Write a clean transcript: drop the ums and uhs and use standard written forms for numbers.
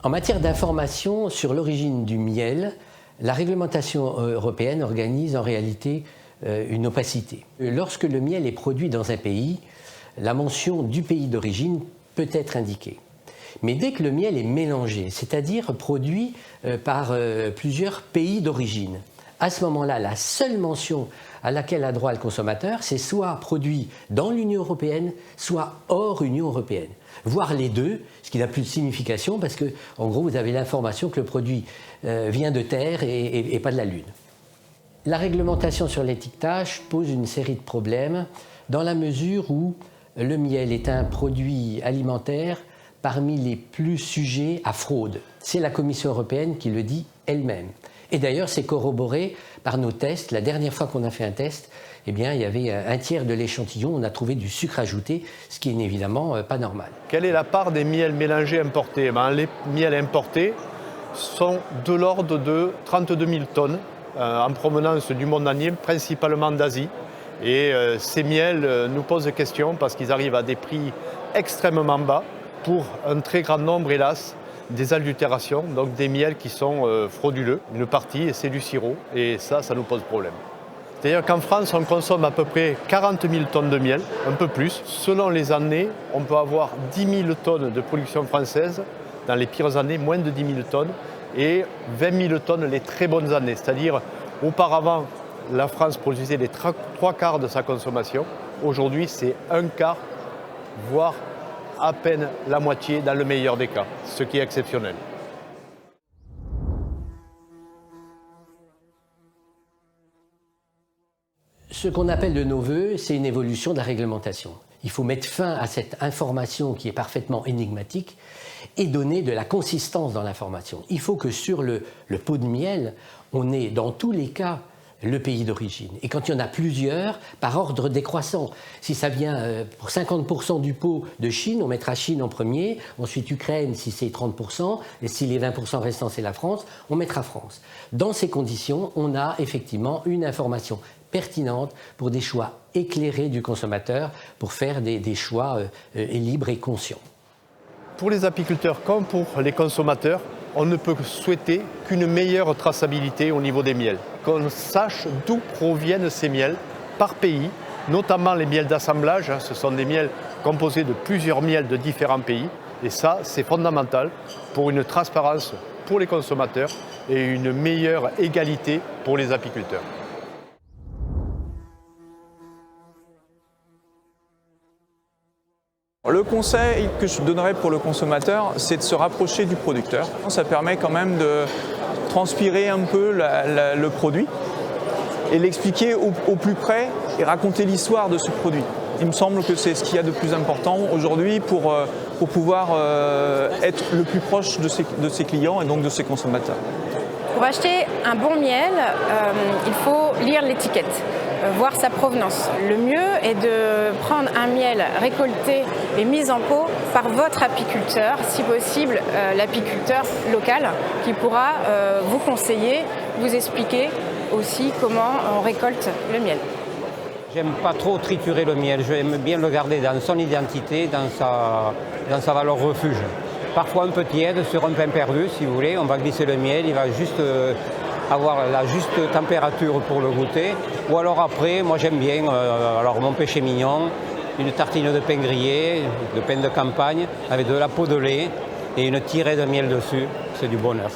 En matière d'information sur l'origine du miel, la réglementation européenne organise en réalité une opacité. Lorsque le miel est produit dans un pays, la mention du pays d'origine peut être indiquée. Mais dès que le miel est mélangé, c'est-à-dire produit par plusieurs pays d'origine, à ce moment-là, la seule mention à laquelle a droit le consommateur, c'est soit produit dans l'Union européenne, soit hors Union européenne. Voire les deux, ce qui n'a plus de signification parce que, en gros, vous avez l'information que le produit vient de terre et pas de la Lune. La réglementation sur l'étiquetage pose une série de problèmes dans la mesure où le miel est un produit alimentaire parmi les plus sujets à fraude. C'est la Commission européenne qui le dit elle-même. Et d'ailleurs, c'est corroboré par nos tests. La dernière fois qu'on a fait un test, eh bien, il y avait un tiers de l'échantillon, on a trouvé du sucre ajouté, ce qui n'est évidemment pas normal. Quelle est la part des miels mélangés importés? Les miels importés sont de l'ordre de 32 000 tonnes en provenance du monde entier, principalement d'Asie. Et ces miels nous posent question parce qu'ils arrivent à des prix extrêmement bas pour un très grand nombre, hélas, des adultérations, donc des miels qui sont frauduleux. Une partie, c'est du sirop, et ça nous pose problème. C'est-à-dire qu'en France, on consomme à peu près 40 000 tonnes de miel, un peu plus. Selon les années, on peut avoir 10 000 tonnes de production française, dans les pires années, moins de 10 000 tonnes, et 20 000 tonnes les très bonnes années. C'est-à-dire, auparavant, la France produisait les 3/4 de sa consommation. Aujourd'hui, c'est 1/4, voire à peine la moitié dans le meilleur des cas, ce qui est exceptionnel. Ce qu'on appelle de nos voeux, c'est une évolution de la réglementation. Il faut mettre fin à cette information qui est parfaitement énigmatique et donner de la consistance dans l'information. Il faut que sur le pot de miel, on ait dans tous les cas le pays d'origine. Et quand il y en a plusieurs, par ordre décroissant. Si ça vient pour 50% du pot de Chine, on mettra Chine en premier, ensuite Ukraine si c'est 30%, et si les 20% restants c'est la France, on mettra France. Dans ces conditions, on a effectivement une information pertinente pour des choix éclairés du consommateur, pour faire des choix libres et conscients. Pour les apiculteurs comme pour les consommateurs, on ne peut souhaiter qu'une meilleure traçabilité au niveau des miels. Qu'on sache d'où proviennent ces miels par pays, notamment les miels d'assemblage. Ce sont des miels composés de plusieurs miels de différents pays. Et ça, c'est fondamental pour une transparence pour les consommateurs et une meilleure égalité pour les apiculteurs. Le conseil que je donnerais pour le consommateur, c'est de se rapprocher du producteur. Ça permet quand même de transpirer un peu le produit et l'expliquer au plus près et raconter l'histoire de ce produit. Il me semble que c'est ce qu'il y a de plus important aujourd'hui pour pouvoir être le plus proche de ses clients et donc de ses consommateurs. Pour acheter un bon miel, il faut lire l'étiquette, voir sa provenance. Le mieux est de prendre un miel récolté et mis en pot par votre apiculteur, si possible l'apiculteur local, qui pourra vous conseiller, vous expliquer aussi comment on récolte le miel. J'aime pas trop triturer le miel, j'aime bien le garder dans son identité, dans sa valeur refuge. Parfois un peu tiède sur un pain perdu, si vous voulez, on va glisser le miel, il va juste avoir la juste température pour le goûter. Ou alors après, moi j'aime bien, alors mon péché mignon, une tartine de pain grillé, de pain de campagne, avec de la peau de lait et une tirée de miel dessus, c'est du bonheur.